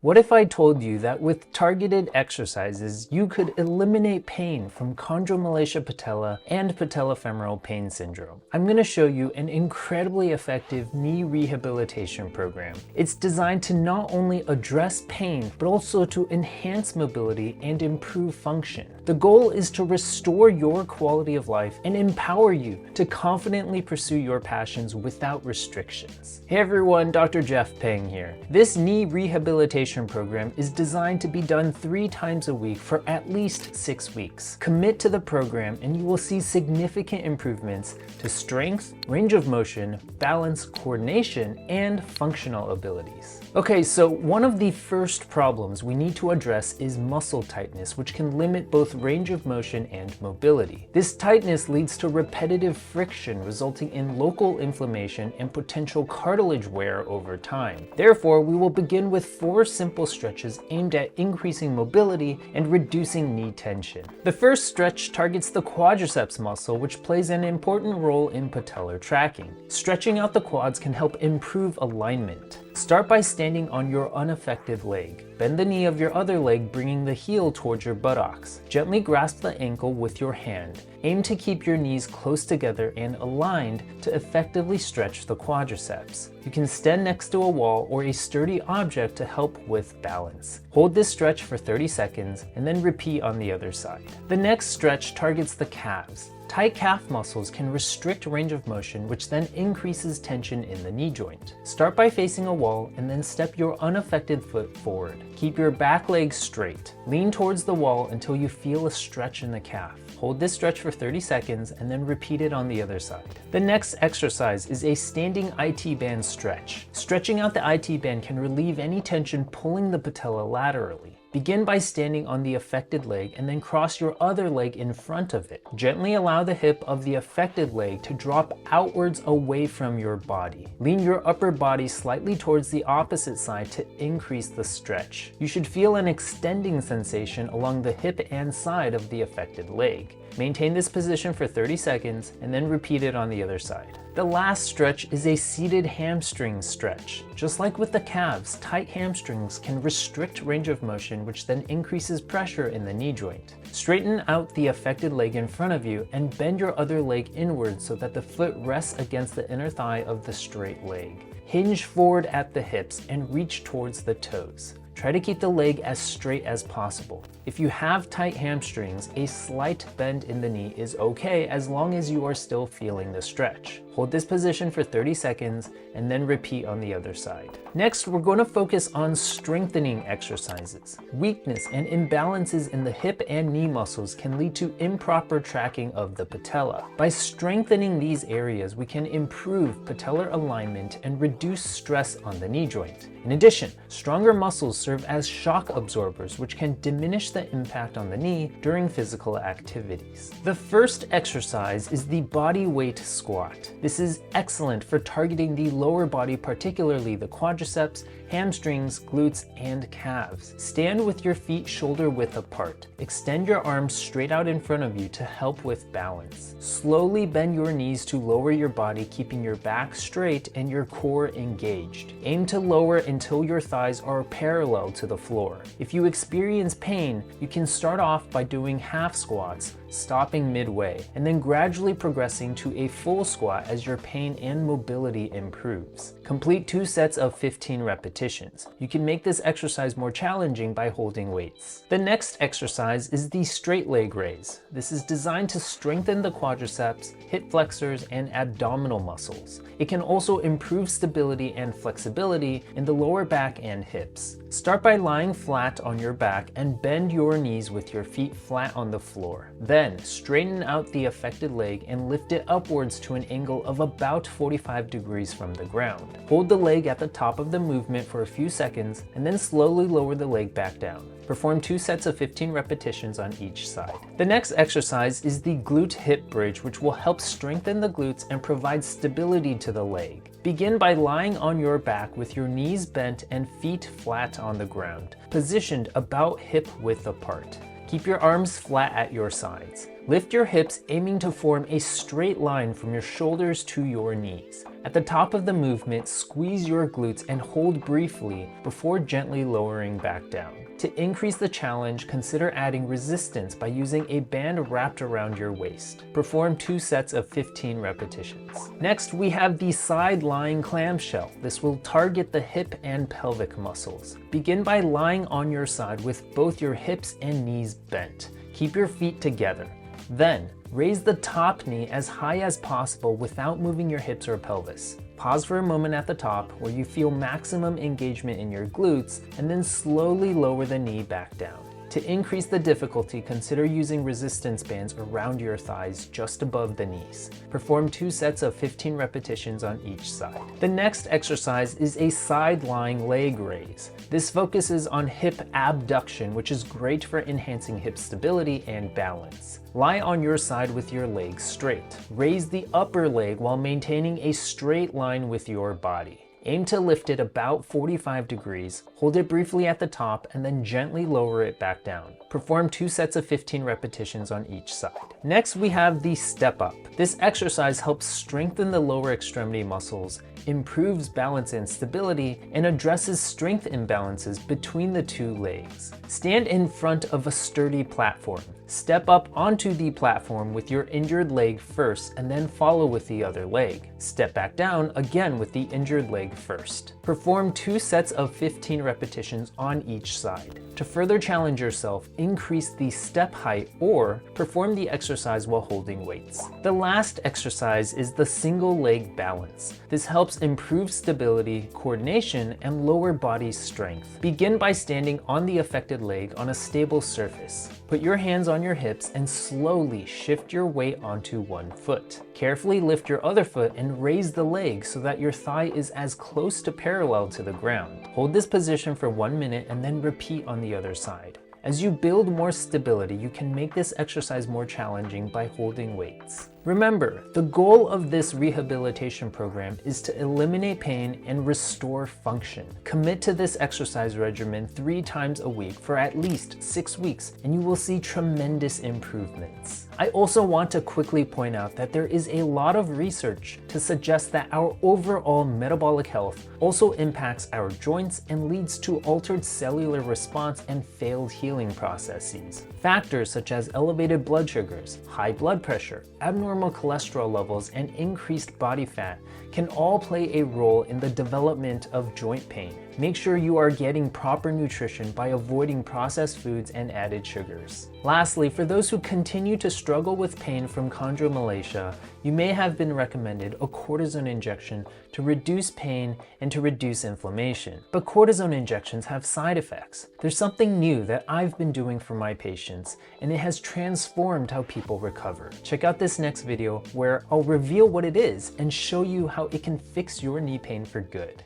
What if I told you that with targeted exercises, you could eliminate pain from chondromalacia patella and patellofemoral pain syndrome? I'm going to show you an incredibly effective knee rehabilitation program. It's designed to not only address pain, but also to enhance mobility and improve function. The goal is to restore your quality of life and empower you to confidently pursue your passions without restrictions. Hey everyone, Dr. Jeff Peng here. This knee rehabilitation program is designed to be done 3 times a week for at least 6 weeks. Commit to the program and you will see significant improvements to strength, range of motion, balance, coordination, and functional abilities. Okay, so one of the first problems we need to address is muscle tightness, which can limit both range of motion and mobility. This tightness leads to repetitive friction, resulting in local inflammation and potential cartilage wear over time. Therefore, we will begin with 4 simple stretches aimed at increasing mobility and reducing knee tension. The first stretch targets the quadriceps muscle, which plays an important role in patellar tracking. Stretching out the quads can help improve alignment. Start by standing on your unaffected leg. Bend the knee of your other leg, bringing the heel towards your buttocks. Gently grasp the ankle with your hand. Aim to keep your knees close together and aligned to effectively stretch the quadriceps. You can stand next to a wall or a sturdy object to help with balance. Hold this stretch for 30 seconds and then repeat on the other side. The next stretch targets the calves. Tight calf muscles can restrict range of motion, which then increases tension in the knee joint. Start by facing a wall and then step your unaffected foot forward. Keep your back leg straight. Lean towards the wall until you feel a stretch in the calf. Hold this stretch for 30 seconds and then repeat it on the other side. The next exercise is a standing IT band stretch. Stretching out the IT band can relieve any tension pulling the patella laterally. Begin by standing on the affected leg and then cross your other leg in front of it. Gently allow the hip of the affected leg to drop outwards away from your body. Lean your upper body slightly towards the opposite side to increase the stretch. You should feel an extending sensation along the hip and side of the affected leg. Maintain this position for 30 seconds and then repeat it on the other side. The last stretch is a seated hamstring stretch. Just like with the calves, tight hamstrings can restrict range of motion, which then increases pressure in the knee joint. Straighten out the affected leg in front of you and bend your other leg inward so that the foot rests against the inner thigh of the straight leg. Hinge forward at the hips and reach towards the toes. Try to keep the leg as straight as possible. If you have tight hamstrings, a slight bend in the knee is okay as long as you are still feeling the stretch. Hold this position for 30 seconds and then repeat on the other side. Next, we're going to focus on strengthening exercises. Weakness and imbalances in the hip and knee muscles can lead to improper tracking of the patella. By strengthening these areas, we can improve patellar alignment and reduce stress on the knee joint. In addition, stronger muscles serve as shock absorbers, which can diminish the impact on the knee during physical activities. The first exercise is the bodyweight squat. This is excellent for targeting the lower body, particularly the quadriceps, hamstrings, glutes, and calves. Stand with your feet shoulder width apart. Extend your arms straight out in front of you to help with balance. Slowly bend your knees to lower your body, keeping your back straight and your core engaged. Aim to lower until your thighs are parallel to the floor. If you experience pain, you can start off by doing half squats, stopping midway, and then gradually progressing to a full squat as your pain and mobility improves. Complete 2 sets of 15 repetitions. You can make this exercise more challenging by holding weights. The next exercise is the straight leg raise. This is designed to strengthen the quadriceps, hip flexors, and abdominal muscles. It can also improve stability and flexibility in the lower back and hips. Start by lying flat on your back and bend your knees with your feet flat on the floor. Then straighten out the affected leg and lift it upwards to an angle of about 45 degrees from the ground. Hold the leg at the top of the movement for a few seconds and then slowly lower the leg back down. Perform 2 sets of 15 repetitions on each side. The next exercise is the glute hip bridge, which will help strengthen the glutes and provide stability to the leg. Begin by lying on your back with your knees bent and feet flat on the ground, positioned about hip width apart. Keep your arms flat at your sides. Lift your hips, aiming to form a straight line from your shoulders to your knees. At the top of the movement, squeeze your glutes and hold briefly before gently lowering back down. To increase the challenge, consider adding resistance by using a band wrapped around your waist. Perform 2 sets of 15 repetitions. Next, we have the side lying clamshell. This will target the hip and pelvic muscles. Begin by lying on your side with both your hips and knees bent. Keep your feet together. Then, raise the top knee as high as possible without moving your hips or pelvis. Pause for a moment at the top where you feel maximum engagement in your glutes, and then slowly lower the knee back down. To increase the difficulty, consider using resistance bands around your thighs just above the knees. Perform 2 sets of 15 repetitions on each side. The next exercise is a side lying leg raise. This focuses on hip abduction, which is great for enhancing hip stability and balance. Lie on your side with your legs straight. Raise the upper leg while maintaining a straight line with your body. Aim to lift it about 45 degrees, hold it briefly at the top, and then gently lower it back down. Perform 2 sets of 15 repetitions on each side. Next, we have the step up. This exercise helps strengthen the lower extremity muscles, improves balance and stability, and addresses strength imbalances between the 2 legs. Stand in front of a sturdy platform. Step up onto the platform with your injured leg first, and then follow with the other leg. Step back down again with the injured leg first. Perform 2 sets of 15 repetitions on each side. To further challenge yourself, increase the step height or perform the exercise while holding weights. The last exercise is the single leg balance. This helps improve stability, coordination, and lower body strength. Begin by standing on the affected leg on a stable surface. Put your hands on your hips and slowly shift your weight onto one foot. Carefully lift your other foot and raise the leg so that your thigh is as close to parallel to the ground. Hold this position for 1 minute and then repeat on the other side. As you build more stability, you can make this exercise more challenging by holding weights. Remember, the goal of this rehabilitation program is to eliminate pain and restore function. Commit to this exercise regimen 3 times a week for at least 6 weeks, and you will see tremendous improvements. I also want to quickly point out that there is a lot of research to suggest that our overall metabolic health also impacts our joints and leads to altered cellular response and failed healing processes. Factors such as elevated blood sugars, high blood pressure, abnormal cholesterol levels, and increased body fat can all play a role in the development of joint pain. Make sure you are getting proper nutrition by avoiding processed foods and added sugars. Lastly, for those who continue to struggle with pain from chondromalacia, you may have been recommended a cortisone injection to reduce pain and to reduce inflammation. But cortisone injections have side effects. There's something new that I've been doing for my patients, and it has transformed how people recover. Check out this next video where I'll reveal what it is and show you how it can fix your knee pain for good.